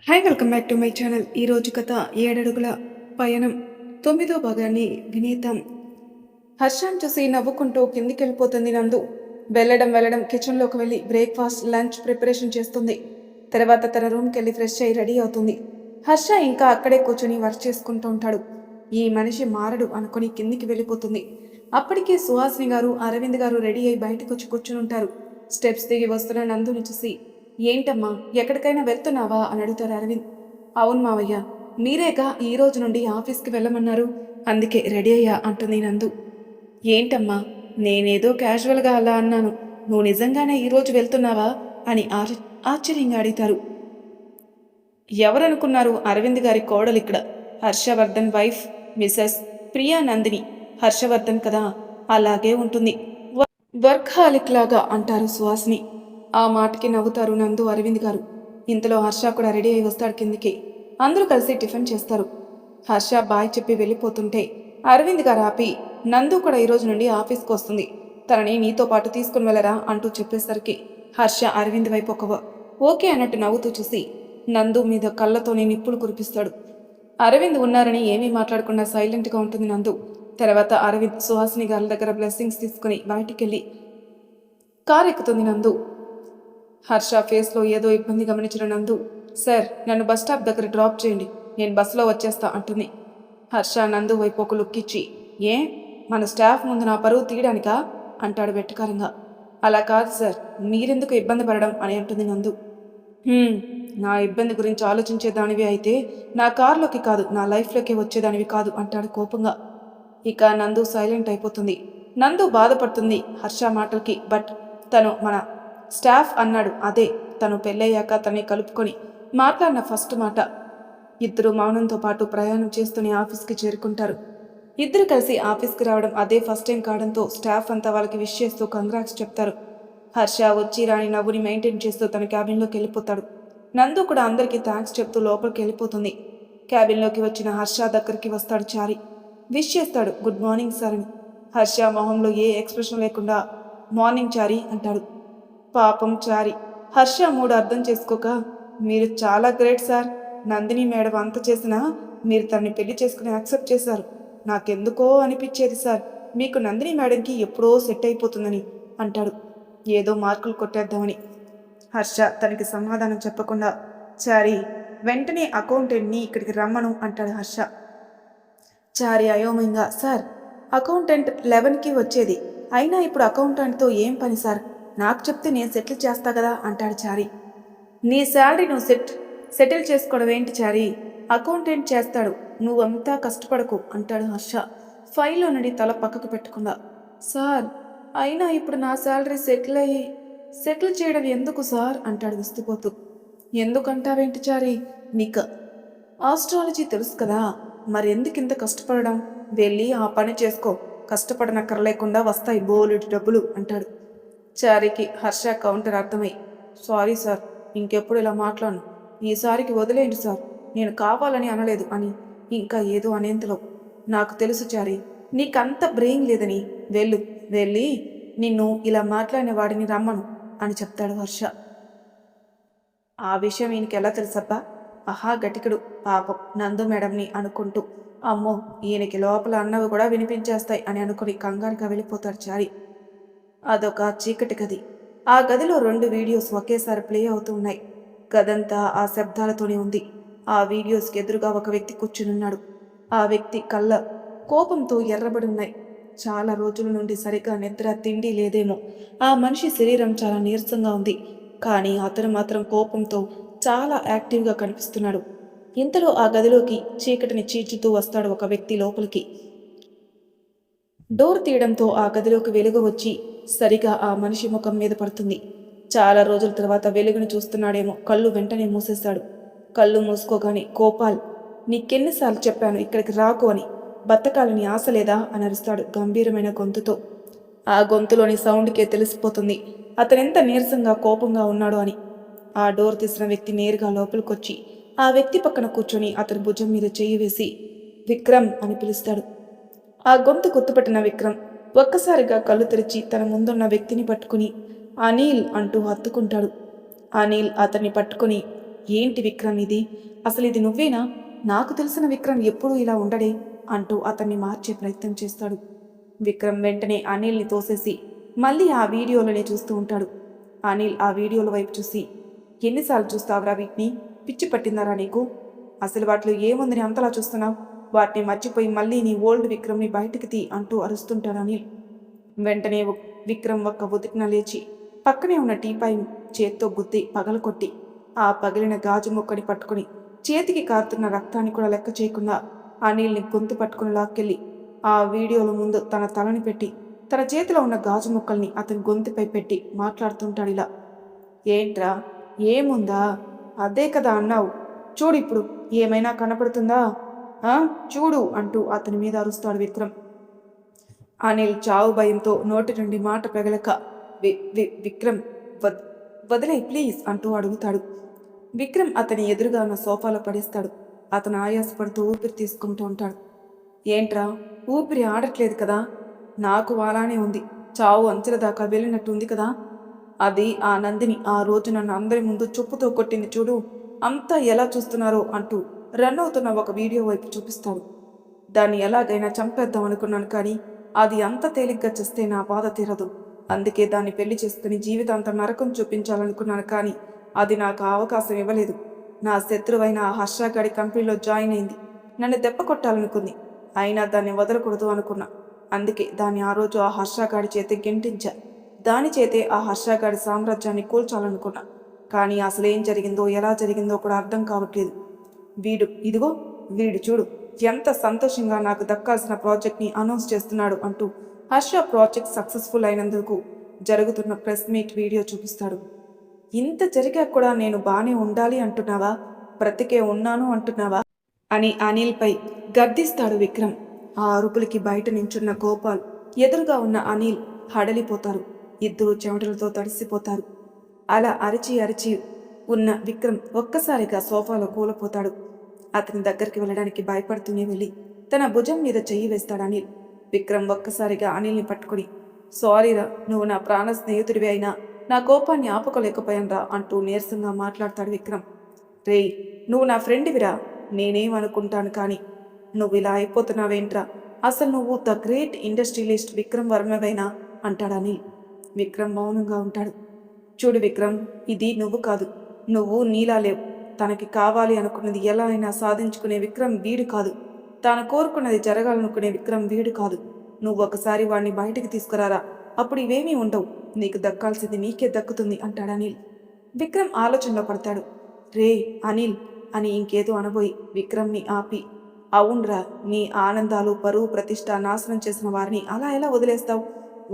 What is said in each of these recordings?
Hi welcome back to my channel. ఈరోజు కథ 7 అడుగుల పయనం 9వ భాగాన్ని వినేద్దాం. హర్షాన్ని చూసి నవ్వుకుంటూ కిందికెళ్ళిపోతుంది నందు. వెళ్ళడం కిచెన్లోకి వెళ్ళి బ్రేక్ఫాస్ట్ లంచ్ ప్రిపరేషన్ చేస్తుంది. తర్వాత తన రూమ్కి వెళ్ళి ఫ్రెష్ అయ్యి రెడీ అవుతుంది. హర్ష ఇంకా అక్కడే కూర్చొని వర్క్ చేసుకుంటూ ఉంటాడు. ఈ మనిషి మారడు అనుకుని కిందికి వెళ్ళిపోతుంది. అప్పటికే సుహాసిని గారు అరవింద్ గారు రెడీ అయి బయటకు వచ్చి కూర్చుని ఉంటారు. స్టెప్స్ దిగి వస్తున్న నందుని చూసి, ఏంటమ్మా ఎక్కడికైనా వెళ్తున్నావా అని అడుగుతారు అరవింద్. అవును మావయ్య, మీరేగా ఈ రోజు నుండి ఆఫీస్కి వెళ్ళమన్నారు, అందుకే రెడీ అయ్యా అంటుంది నందు. ఏంటమ్మా, నేనేదో క్యాజువల్గా అలా అన్నాను, నువ్వు నిజంగానే ఈరోజు వెళ్తున్నావా అని ఆశ్చర్యంగా అడుగుతారు. ఎవరనుకున్నారు, అరవింద్ గారి కోడలిక్కడ, హర్షవర్ధన్ వైఫ్ మిసెస్ ప్రియా నందిని. హర్షవర్ధన్ కదా, అలాగే ఉంటుంది, వర్క్హాలిక్ లాగా అంటారు సుహాసిని. ఆ మాటకి నవ్వుతారు నందు అరవింద్ గారు. ఇంతలో హర్ష కూడా రెడీ అయి వస్తాడు కిందికి. అందరూ కలిసి టిఫిన్ చేస్తారు. హర్ష బాయ్ చెప్పి వెళ్ళిపోతుంటే అరవింద్ గారు ఆపి, నందు కూడా ఈరోజు నుండి ఆఫీస్కి వస్తుంది, తనని నీతో పాటు తీసుకుని వెళ్ళరా అంటూ చెప్పేసరికి హర్ష అరవింద్ వైపు ఓకే అన్నట్టు నవ్వుతూ చూసి నందు మీద కళ్ళతోనే నిప్పులు కురిపిస్తాడు. అరవింద్ ఉన్నారని ఏమీ మాట్లాడకుండా సైలెంట్గా ఉంటుంది నందు. తర్వాత అరవింద్ సుహాసిని గారి దగ్గర బ్లెస్సింగ్స్ తీసుకుని బయటికెళ్ళి కారు ఎక్కుతుంది నందు. హర్ష ఫేస్లో ఏదో ఇబ్బంది గమనించిన నందు, సార్ నన్ను బస్ స్టాప్ దగ్గర డ్రాప్ చేయండి, నేను బస్సులో వచ్చేస్తా అంటుంది. హర్ష నందు వైపు ఒక లుక్ ఇచ్చి, ఏ మన స్టాఫ్ ముందు నా పరువు తీయడానికా అంటాడు వెట్టకారంగా. అలా కాదు సార్, మీరెందుకు ఇబ్బంది పడడం అని అంటుంది నందు. నా ఇబ్బంది గురించి ఆలోచించేదానివి అయితే నా కారులోకి కాదు, నా లైఫ్లోకి వచ్చేదానివి కాదు అంటాడు కోపంగా. ఇక నందు సైలెంట్ అయిపోతుంది. నందు బాధపడుతుంది హర్ష మాటలకి. బట్ తను మన స్టాఫ్ అన్నాడు, అదే తను పెళ్ళయ్యాక తనే కలుపుకొని మాట్లాడిన ఫస్ట్ మాట. ఇద్దరు మౌనంతో పాటు ప్రయాణం చేస్తూనే ఆఫీస్కి చేరుకుంటారు. ఇద్దరు కలిసి ఆఫీస్కి రావడం అదే ఫస్ట్ టైం కావడంతో స్టాఫ్ అంతా వాళ్ళకి విష్ చేస్తూ కంగ్రాట్స్ చెప్తారు. హర్ష వచ్చి రాని నవ్వుని మెయింటైన్ చేస్తూ తన క్యాబిన్లోకి వెళ్ళిపోతాడు. నందు కూడా అందరికీ థ్యాంక్స్ చెప్తూ లోపలికి వెళ్ళిపోతుంది. క్యాబిన్లోకి వచ్చిన హర్ష దగ్గరికి వస్తాడు చారి. విష్ చేస్తాడు, గుడ్ మార్నింగ్ సార్ అని. హర్ష మొహంలో ఏ ఎక్స్ప్రెషన్ లేకుండా మార్నింగ్ చారి అంటాడు. పాపం చారి హర్ష మూడు అర్థం చేసుకోక, మీరు చాలా గ్రేట్ సార్, నందిని మేడం అంత చేసినా మీరు తనని పెళ్లి చేసుకుని యాక్సెప్ట్ చేశారు. నాకెందుకో అనిపించేది సార్, మీకు నందిని మేడంకి ఎప్పుడో సెట్ అయిపోతుందని అంటాడు, ఏదో మార్కులు కొట్టేద్దామని. హర్ష తనకి సమాధానం చెప్పకుండా, చారి వెంటనే అకౌంటెంట్ని ఇక్కడికి రమ్మను అంటాడు హర్ష. చారి అయోమయంగా, సార్ అకౌంటెంట్ 11కి వచ్చేది, అయినా ఇప్పుడు అకౌంటెంట్తో ఏం పని సార్, నాకు చెప్తే నేను సెటిల్ చేస్తా కదా అంటాడు చారి. నీ శాలరీ నువ్వు సెటిల్ చేసుకోవడం ఏంటి చారి, అకౌంటెంట్ చేస్తాడు, నువ్వంతా కష్టపడకు అంటాడు హర్ష ఫైల్లో నుండి తల పక్కకు పెట్టకుండా. సార్ అయినా ఇప్పుడు నా శాలరీ సెటిల్ చేయడం ఎందుకు సార్ అంటాడు విస్తుపోతూ. ఎందుకంటావేంటి చారి, నీకు ఆస్ట్రాలజీ తెలుసు కదా, మరెందుకు ఇంత కష్టపడడం, వెళ్ళి ఆ పని చేసుకో, కష్టపడనక్కర్లేకుండా వస్తాయి బోలెడు డబ్బులు అంటాడు. చారికి హర్ష కౌంటర్ అర్థమై, సారీ సార్, ఇంకెప్పుడు ఇలా మాట్లాడను, ఈసారికి వదిలేండి సార్, నేను కావాలని అనలేదు అని ఇంకా ఏదో అనేంతలో, నాకు తెలుసు చారి, నీకంత బ్రెయిన్ లేదని, వెళ్ళి నిన్ను ఇలా మాట్లాడిన వాడిని రమ్మను అని చెప్తాడు హర్ష. ఆ విషయం ఈయనకి ఎలా తెలుసబ్బా, ఆహా గటికుడు పాపం నందు మేడంని అనుకుంటూ, అమ్మో ఈయనకి లోపల అన్నవి కూడా వినిపించేస్తాయి అని అనుకుని కంగారుగా వెళ్ళిపోతాడు చారి. అదొక చీకటి గది. ఆ గదిలో 2 వీడియోస్ ఒకేసారి ప్లే అవుతూ ఉన్నాయి. గదంతా ఆ శబ్దాలతోనే ఉంది. ఆ వీడియోస్కి ఎదురుగా ఒక వ్యక్తి కూర్చునున్నాడు. ఆ వ్యక్తి కళ్ళ కోపంతో ఎర్రబడి ఉన్నాయి. చాలా రోజుల నుండి సరిగ్గా నిద్ర తిండి లేదేమో, ఆ మనిషి శరీరం చాలా నీరసంగా ఉంది. కానీ అతను మాత్రం కోపంతో చాలా యాక్టివ్గా కనిపిస్తున్నాడు. ఇంతలో ఆ గదిలోకి చీకటిని చీల్చుతూ వస్తాడు ఒక వ్యక్తి లోపలికి. డోర్ తీయడంతో ఆ గదిలోకి వెలుగు వచ్చి సరిగా ఆ మనిషి ముఖం మీద పడుతుంది. చాలా రోజుల తర్వాత వెలుగుని చూస్తున్నాడేమో, కళ్ళు వెంటనే మూసేశాడు. కళ్ళు మూసుకోగానే, గోపాల్ నీకెన్నిసార్లు చెప్పాను ఇక్కడికి రాకు అని, బతకాలని ఆశ లేదా అని అరుస్తాడు గంభీరమైన గొంతుతో. ఆ గొంతులోని సౌండ్కే తెలిసిపోతుంది అతనెంత నీరసంగా కోపంగా ఉన్నాడో అని. ఆ డోర్ తీసిన వ్యక్తి నేరుగా లోపలికొచ్చి ఆ వ్యక్తి పక్కన కూర్చొని అతని భుజం మీద చెయ్యి వేసి విక్రమ్ అని పిలుస్తాడు. ఆ గొంతు గుర్తుపట్టిన విక్రమ్ ఒక్కసారిగా కళ్ళు తెరిచి తన ముందున్న వ్యక్తిని పట్టుకుని అనిల్ అంటూ హత్తుకుంటాడు. అనిల్ అతన్ని పట్టుకుని ఏంటి విక్రమ్ ఇది? అసలు ఇది నువ్వేనా? నాకు తెలిసిన విక్రమ్ ఎప్పుడూ ఇలా ఉండడే అంటూ అతన్ని మార్చే ప్రయత్నం చేస్తాడు. విక్రమ్ వెంటనే అనిల్ని తోసేసి మళ్ళీ ఆ వీడియోలనే చూస్తూ ఉంటాడు. అనిల్ ఆ వీడియోల వైపు చూసి, ఎన్నిసార్లు చూస్తావురా వీటిని? పిచ్చి పట్టిందారా నీకు? అసలు వాటిలో ఏముందని అంతలా చూస్తున్నావు? వాటిని మర్చిపోయి మళ్ళీ నీ ఓల్డ్ విక్రమ్ని బయటికి తీ అంటూ అరుస్తుంటాడు అనిల్. వెంటనే విక్రమ్ ఒక్క ఉదిటిన లేచి పక్కనే ఉన్న టీపాయ్ చేత్తో గుద్ది పగలకొట్టి ఆ పగిలిన గాజు ముక్కని పట్టుకుని చేతికి కారుతున్న రక్తాన్ని కూడా లెక్క చేయకుండా అనిల్ని గొంతు పట్టుకుని లాక్కెళ్ళి ఆ వీడియోల ముందు తన తలని పెట్టి తన చేతిలో ఉన్న గాజు ముక్కల్ని అతని గొంతుపై పెట్టి మాట్లాడుతుంటాడు ఇలా. ఏంట్రా, ఏముందా? అదే కదా అన్నావు. చూడు ఇప్పుడు ఏమైనా కనపడుతుందా? చూడు అంటూ అతని మీద అరుస్తాడు విక్రమ్. అనిల్ చావు భయంతో నోటి నుండి మాట పెగలక విక్రమ్ వదిలే ప్లీజ్ అంటూ అడుగుతాడు. విక్రమ్ అతని ఎదురుగా ఉన్న సోఫాలో పడేస్తాడు. అతను ఆయాసపడుతూ ఊపిరి తీసుకుంటూ ఉంటాడు. ఏంట్రా, ఊపిరి ఆడట్లేదు కదా? నాకు అలానే ఉంది. చావు అంచెల దాకా వెళ్ళినట్టుంది కదా? అది ఆ నందిని ఆ రోజు నన్ను అందరి ముందు చెప్పుతో కొట్టింది చూడు, అంతా ఎలా చూస్తున్నారో అంటూ రన్ అవుతున్న ఒక వీడియో వైపు చూపిస్తాడు. దాన్ని ఎలాగైనా చంపేద్దాం అనుకున్నాను, కానీ అది అంత తేలిగ్గా చేస్తే నా బాధ తీరదు. అందుకే దాన్ని పెళ్లి చేసుకుని జీవితాంతం నరకం చూపించాలనుకున్నాను, కానీ అది నాకు అవకాశం ఇవ్వలేదు. నా శత్రువైన ఆ హర్షగాడి కంపెనీలో జాయిన్ అయింది. నన్ను దెబ్బ కొట్టాలనుకుంది. అయినా దాన్ని వదలకూడదు అనుకున్నా. అందుకే దాన్ని ఆ రోజు ఆ హర్షగాడి చేతి గెంటించా. దాని చేతే ఆ హర్షగాడి సామ్రాజ్యాన్ని కూల్చాలనుకున్నా. కానీ అసలేం జరిగిందో ఎలా జరిగిందో కూడా అర్థం కావట్లేదు. ఇదిగో వీడు చూడు ఎంత సంతోషంగా నాకు దక్కాల్సిన ప్రాజెక్ట్ని అనౌన్స్ చేస్తున్నాడు అంటూ హర్ష ప్రాజెక్ట్ సక్సెస్ఫుల్ అయినందుకు జరుగుతున్న ప్రెస్ మీట్ వీడియో చూపిస్తాడు. ఇంత జరిగా కూడా నేను బానే ఉండాలి అంటున్నావా? బ్రతికే ఉన్నాను అంటున్నావా అని అనిల్పై గద్దిస్తాడు విక్రమ్. ఆ అరుపులకి బయట నించున్న గోపాల్, ఎదురుగా ఉన్న అనిల్ హడలిపోతారు. ఇద్దరు చెమటలతో తడిసిపోతారు. అలా అరిచి అరిచి ఉన్న విక్రమ్ ఒక్కసారిగా సోఫాలో కూలపోతాడు. అతని దగ్గరికి వెళ్ళడానికి భయపడుతూనే వెళ్ళి తన భుజం మీద చెయ్యి వేస్తాడు అనిల్. విక్రమ్ ఒక్కసారిగా అనిల్ని పట్టుకుని, సారీరా, నువ్వు నా ప్రాణ స్నేహితుడివి అయినా నా కోపాన్ని ఆపుకోలేకపోయాన్రా అంటూ నీరసంగా మాట్లాడతాడు విక్రమ్. రేయ్, నువ్వు నా ఫ్రెండ్విరా, నేనేమనుకుంటాను, కానీ నువ్వు ఇలా అయిపోతున్నావేంట్రా? అసలు నువ్వు ద గ్రేట్ ఇండస్ట్రియలిస్ట్ విక్రమ్ వర్మవేనా అంటాడు అనిల్. విక్రమ్ మౌనంగా ఉంటాడు. చూడు విక్రమ్, ఇది నువ్వు కాదు. నువ్వు నీలా లేవు. తనకి కావాలి అనుకున్నది ఎలా అయినా సాధించుకునే విక్రమ్ వీడు కాదు. తాను కోరుకున్నది జరగాలనుకునే విక్రమ్ వీడు కాదు. నువ్వు ఒకసారి వాడిని బయటికి తీసుకురారా, అప్పుడు ఇవేమీ ఉండవు. నీకు దక్కాల్సింది నీకే దక్కుతుంది అంటాడు అనిల్. విక్రమ్ ఆలోచనలో పడతాడు. రే అనిల్ అని ఇంకేదో అనబోయి విక్రమ్ని ఆపి, అవునరా, నీ ఆనందాలు పరువు ప్రతిష్ట నాశనం చేసిన వారిని అలా ఎలా వదిలేస్తావు?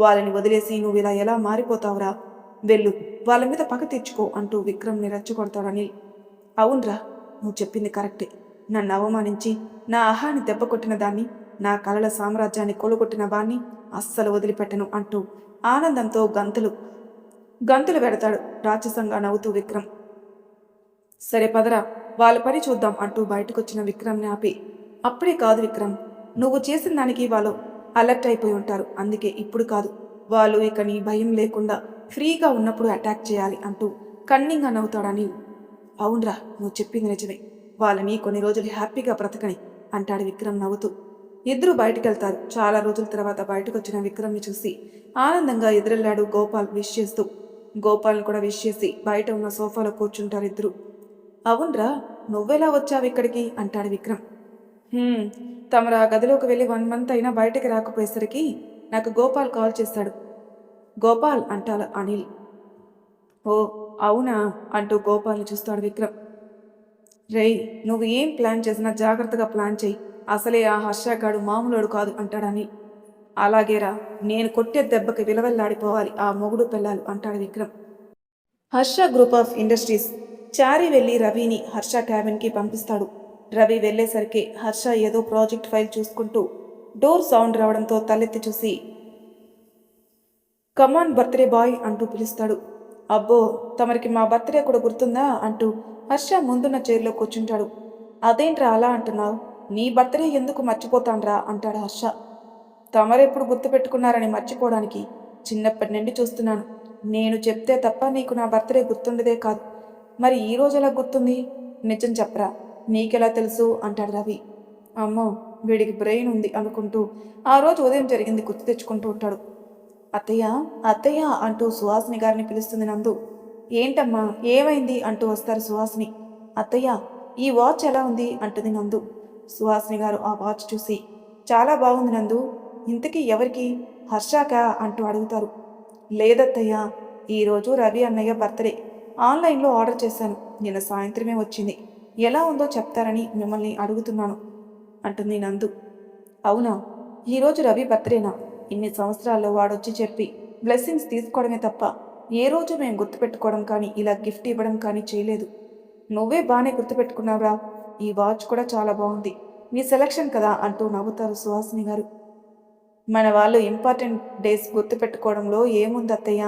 వాళ్ళని వదిలేసి నువ్వు ఇలా ఎలా మారిపోతావురా? వెళ్ళు, వాళ్ళ మీద పగ తెచ్చుకో అంటూ విక్రమ్ని రెచ్చగొడతాడు అనిల్. అవునరా, నువ్వు చెప్పింది కరెక్టే. నన్ను అవమానించి నా అహాన్ని దెబ్బ కొట్టిన దాన్ని, నా కలల సామ్రాజ్యాన్ని కొలుగొట్టిన వాణ్ణి అస్సలు వదిలిపెట్టను అంటూ ఆనందంతో గంతులు పెడతాడు రాక్షసంగా నవ్వుతూ విక్రమ్. సరే పదరా, వాళ్ళ పని చూద్దాం అంటూ బయటకొచ్చిన విక్రమ్ని ఆపి, అప్పుడే కాదు విక్రమ్, నువ్వు చేసిన దానికి వాళ్ళు అలర్ట్ అయిపోయి ఉంటారు. అందుకే ఇప్పుడు కాదు, వాళ్ళు ఇక నీ భయం లేకుండా ఫ్రీగా ఉన్నప్పుడు అటాక్ చేయాలి అంటూ కన్నింగా నవ్వుతాడని. అవునరా, నువ్వు చెప్పింది నిజమే. వాళ్ళని కొన్ని రోజులు హ్యాపీగా బ్రతకని అంటాడు విక్రమ్ నవ్వుతూ. ఇద్దరు బయటకెళ్తారు. చాలా రోజుల తర్వాత బయటకొచ్చిన విక్రమ్ని చూసి ఆనందంగా ఎదురెళ్లాడు గోపాల్ విష్ చేస్తూ. గోపాల్ని కూడా విష్ చేసి బయట ఉన్న సోఫాలో కూర్చుంటారు ఇద్దరు. అవునరా, నువ్వెలా వచ్చావు ఇక్కడికి అంటాడు విక్రమ్. తమరు ఆ గదిలోకి వెళ్ళి 1 మంత్ అయినా బయటకి రాకపోయేసరికి నాకు గోపాల్ కాల్ చేశాడు. గోపాల్ అంటాడు అనిల్. ఓ అవునా అంటూ గోపాల్ని చూస్తాడు విక్రమ్. రేయ్, నువ్వు ఏం ప్లాన్ చేసినా జాగ్రత్తగా ప్లాన్ చేయి. అసలే ఆ హర్షగాడు మామూలుడు కాదు అంటాడని. అలాగేరా, నేను కొట్టే దెబ్బకి విలవెల్లాడిపోవాలి ఆ మొగుడు పిల్లలు అంటాడు Vikram. Harsha group of industries Chari వెళ్ళి రవిని హర్ష క్యాబిన్కి పంపిస్తాడు. రవి వెళ్ళేసరికి హర్ష ఏదో ప్రాజెక్ట్ ఫైల్ చూసుకుంటూ డోర్ సౌండ్ రావడంతో తలెత్తి చూసి, కమాన్ బర్త్డే బాయ్ అంటూ పిలుస్తాడు. అబ్బో, తమరికి మా బర్త్డే కూడా గుర్తుందా అంటూ హర్ష ముందున్న చైర్లో కూర్చుంటాడు. అదేంట్రా అలా అంటున్నావు? నీ బర్త్డే ఎందుకు మర్చిపోతాన్రా అంటాడు హర్ష. తమరెప్పుడు గుర్తుపెట్టుకున్నారని మర్చిపోవడానికి? చిన్నప్పటి నుండి చూస్తున్నాను. నేను చెప్తే తప్ప నీకు నా బర్త్డే గుర్తుండదే కాదు. మరి ఈ రోజు ఎలా గుర్తుంది? నిజం చెప్పరా, నీకెలా తెలుసు అంటాడు రవి. అమ్మో, వీడికి బ్రెయిన్ ఉంది అనుకుంటూ ఆ రోజు ఉదయం జరిగింది గుర్తు తెచ్చుకుంటూ ఉంటాడు. అత్తయ్య, అత్తయ్య అంటూ సుహాసిని గారిని పిలుస్తుంది నందు. ఏంటమ్మా, ఏమైంది అంటూ వస్తారు సుహాసిని. అత్తయ్య, ఈ వాచ్ ఎలా ఉంది అంటుంది నందు. సుహాసిని గారు ఆ వాచ్ చూసి, చాలా బాగుంది నందు, ఇంతకీ ఎవరికి, హర్షాకా అంటూ అడుగుతారు. లేదత్తయ్య, ఈరోజు రవి అన్నయ్య బర్త్డే, ఆన్లైన్లో ఆర్డర్ చేశాను, నిన్న సాయంత్రమే వచ్చింది, ఎలా ఉందో చెప్తారని మిమ్మల్ని అడుగుతున్నాను అంటుంది నందు. అవునా, ఈరోజు రవి బర్త్డేనా? ఇన్ని సంవత్సరాల్లో వాడొచ్చి చెప్పి బ్లెస్సింగ్స్ తీసుకోవడమే తప్ప ఏ రోజు మేము గుర్తుపెట్టుకోవడం కానీ ఇలా గిఫ్ట్ ఇవ్వడం కానీ చేయలేదు. నువ్వే బాగానే గుర్తుపెట్టుకున్నావురా, ఈ వాచ్ కూడా చాలా బాగుంది, నీ సెలక్షన్ కదా అంటూ నవ్వుతారు సుహాసిని గారు. మన వాళ్ళు ఇంపార్టెంట్ డేస్ గుర్తుపెట్టుకోవడంలో ఏముంది అత్తయ్య,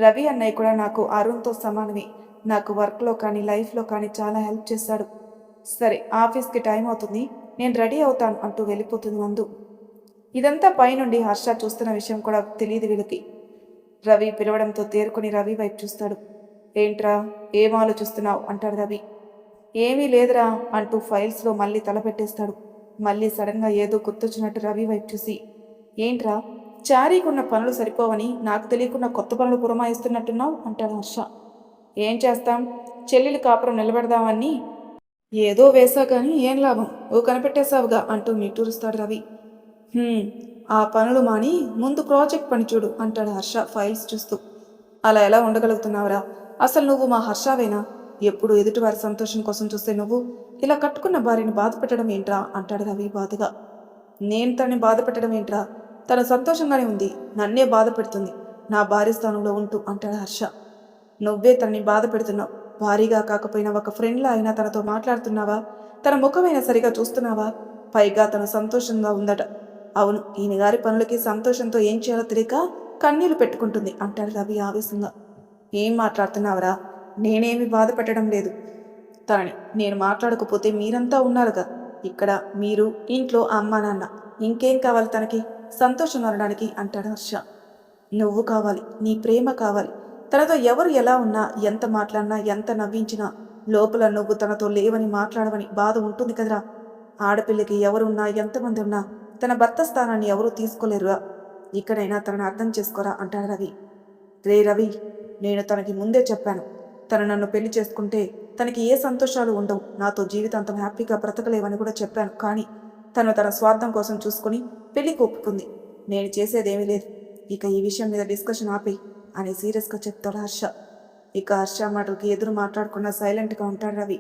రవి అన్నయ్య కూడా నాకు అరుణ్తో సమానమే, నాకు వర్క్లో కానీ లైఫ్లో కానీ చాలా హెల్ప్ చేశాడు. సరే, ఆఫీస్కి టైం అవుతుంది, నేను రెడీ అవుతాను అంటూ వెళ్ళిపోతుంది నందు. ఇదంతా పైనుండి హర్ష చూస్తున్న విషయం కూడా తెలియదు వీళ్ళకి. రవి పిలవడంతో తేరుకొని రవి వైపు చూస్తాడు. ఏంట్రా, ఏం ఆలోచిస్తున్నావు అంటాడు రవి. ఏమీ లేదురా అంటూ ఫైల్స్లో మళ్ళీ తలపెట్టేస్తాడు. మళ్ళీ సడన్గా ఏదో గుర్తొచ్చినట్టు రవి వైపు చూసి, ఏంట్రా, చారీకున్న పనులు సరిపోవని నాకు తెలియకుండా కొత్త పనులు పురమాయిస్తున్నట్టున్నావు అంటాడు హర్ష. ఏం చేస్తాం, చెల్లెలి కాపురం నిలబెడదామని ఏదో వేసా కానీ ఏం లాభం, ఓ కనిపెట్టేశావుగా అంటూ నిట్టూరుస్తాడు రవి. ఆ పనులు మాని ముందు ప్రాజెక్ట్ పని చూడు అంటాడు హర్ష ఫైల్స్ చూస్తూ. అలా ఎలా ఉండగలుగుతున్నావురా, అసలు నువ్వు మా హర్షావేనా? ఎప్పుడు ఎదుటివారి సంతోషం కోసం చూస్తే నువ్వు ఇలా కట్టుకున్న భార్యని బాధ పెట్టడం ఏంట్రా అంటాడు రవి బాధగా. నేను తనని బాధ పెట్టడం ఏంట్రా, తను సంతోషంగానే ఉంది, నన్నే బాధ పెడుతుంది నా భార్య స్థానంలో ఉంటూ అంటాడు హర్ష. నువ్వే తనని బాధ పెడుతున్నావు, భారీగా కాకపోయినా ఒక ఫ్రెండ్లా అయినా తనతో మాట్లాడుతున్నావా, తన ముఖమైనా సరిగా చూస్తున్నావా, పైగా తను సంతోషంగా ఉందట. అవును, ఈయన గారి పనులకి సంతోషంతో ఏం చేయాలో తెలియక కన్నీళ్లు పెట్టుకుంటుంది అంటాడు రవి ఆవేశంగా. ఏం మాట్లాడుతున్నావురా, నేనేమి బాధ పెట్టడం లేదు తనని, నేను మాట్లాడకపోతే మీరంతా ఉన్నారుగా ఇక్కడ, మీరు ఇంట్లో అమ్మ నాన్న, ఇంకేం కావాలి తనకి సంతోషం అనడానికి అంటాడు హర్ష. నువ్వు కావాలి, నీ ప్రేమ కావాలి, తనతో ఎవరు ఎలా ఉన్నా, ఎంత మాట్లాడినా, ఎంత నవ్వించినా లోపల నువ్వు తనతో లేవని మాట్లాడవని బాధ ఉంటుంది కదరా. ఆడపిల్లకి ఎవరున్నా, ఎంతమంది ఉన్నా తన భర్త స్థానాన్ని ఎవరూ తీసుకోలేరురా, ఇక్కడైనా తనని అర్థం చేసుకోరా అంటాడు రవి. రే రవి, నేను తనకి ముందే చెప్పాను, తను నన్ను పెళ్లి చేసుకుంటే తనకి ఏ సంతోషాలు ఉండవు, నాతో జీవితాంతం హ్యాపీగా బ్రతకలేవని కూడా చెప్పాను, కానీ తను తన స్వార్థం కోసం చూసుకుని పెళ్లికి ఒప్పుకుంది. నేను చేసేదేమీ లేదు, ఇక ఈ విషయం మీద డిస్కషన్ ఆపేయి అని సీరియస్గా చెప్తాడు హర్ష. ఇక హర్ష మాటలకి ఎదురు మాట్లాడకుండా సైలెంట్గా ఉంటాడు రవి.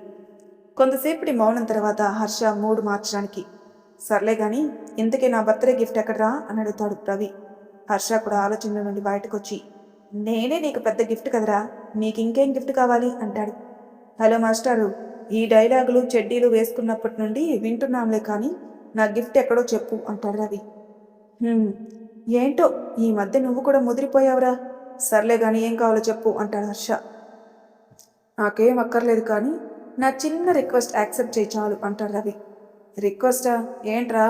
కొంతసేపటి మౌనం తర్వాత హర్ష మూడు మార్చడానికి, సర్లే గాని ఇంతకీ నా బర్త్డే గిఫ్ట్ ఎక్కడరా అని అడుగుతాడు రవి. హర్ష కూడా ఆలోచనల నుండి బయటకు వచ్చి, నేనే నీకు పెద్ద గిఫ్ట్ కదరా, నీకు ఇంకేం గిఫ్ట్ కావాలి అంటాడు. హలో మాస్టారు, ఈ డైలాగులు చెడ్డీలు వేసుకున్నప్పటి నుండి వింటున్నాంలే కానీ నా గిఫ్ట్ ఎక్కడో చెప్పు అంటాడు రవి. ఏంటో ఈ మధ్య నువ్వు కూడా ముదిరిపోయావురా, సర్లే గాని ఏం కావాలో చెప్పు అంటాడు హర్ష. నాకేం అక్కర్లేదు కానీ నా చిన్న రిక్వెస్ట్ యాక్సెప్ట్ చేయి చాలు అంటాడు రవి. రిక్వెస్టా, ఏంట్రా,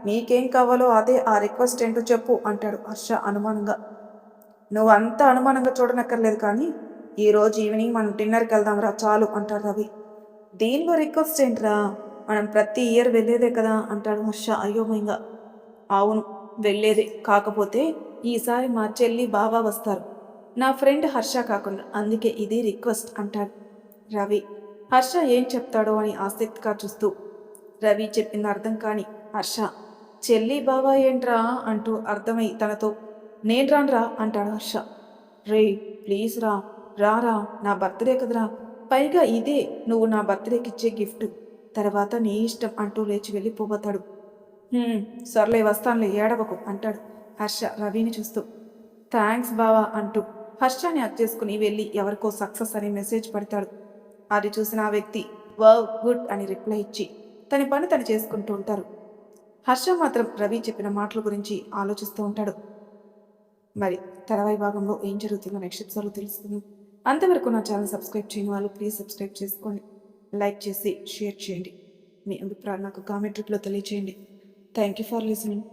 నీకేం కావాలో అదే ఆ రిక్వెస్ట్ ఏంటో చెప్పు అంటాడు హర్ష అనుమానంగా. నువ్వు అంతా అనుమానంగా చూడనక్కర్లేదు కానీ ఈరోజు ఈవినింగ్ మనం డిన్నర్కి వెళ్దాంరా చాలు అంటాడు రవి. దీనిలో రిక్వెస్ట్ ఏంట్రా, మనం ప్రతి ఇయర్ వెళ్ళేదే కదా అంటాడు హర్ష అయోమయంగా. అవును, వెళ్ళేదే, కాకపోతే ఈసారి మా చెల్లి బావ వస్తారు, నా ఫ్రెండ్ హర్ష కాకుండా, అందుకే ఇది రిక్వెస్ట్ అంటాడు రవి. హర్ష ఏం చెప్తాడో అని ఆసక్తిగా చూస్తూ, రవి చెప్పింది అర్థం కాని హర్ష, చెల్లి బావా ఏంట్రా అంటూ అర్థమై తనతో, నేను రాన్రా అంటాడు హర్ష. రే ప్లీజ్ రా, రారా, నా బర్త్డే కదరా, పైగా ఇదే నువ్వు నా బర్త్డేకి ఇచ్చే గిఫ్ట్, తర్వాత నీ ఇష్టం అంటూ లేచి వెళ్ళిపోతాడు. సర్లే వస్తానులే, ఏడవకు అంటాడు హర్ష రవిని చూస్తూ. థ్యాంక్స్ బావా అంటూ హర్షాన్ని హక్ చేసుకుని వెళ్ళి ఎవరికో సక్సెస్ అని మెసేజ్ పెడతాడు. అది చూసిన ఆ వ్యక్తి వావ్ గుడ్ అని రిప్లై ఇచ్చి తన పని తను చేసుకుంటూ ఉంటారు. హర్ష మాత్రం రవి చెప్పిన మాటల గురించి ఆలోచిస్తూ ఉంటాడు. మరి తర్వాయి భాగంలో ఏం జరుగుతుందో నెక్స్ట్ ఎపిసోడ్లో తెలుస్తుంది. అంతవరకు నా ఛానల్ సబ్స్క్రైబ్ చేయని వాళ్ళు ప్లీజ్ సబ్స్క్రైబ్ చేసుకోండి, లైక్ చేసి షేర్ చేయండి, మీ అభిప్రాయాలు నాకు కామెంట్ రూపంలో తెలియచేయండి. Thank you for listening.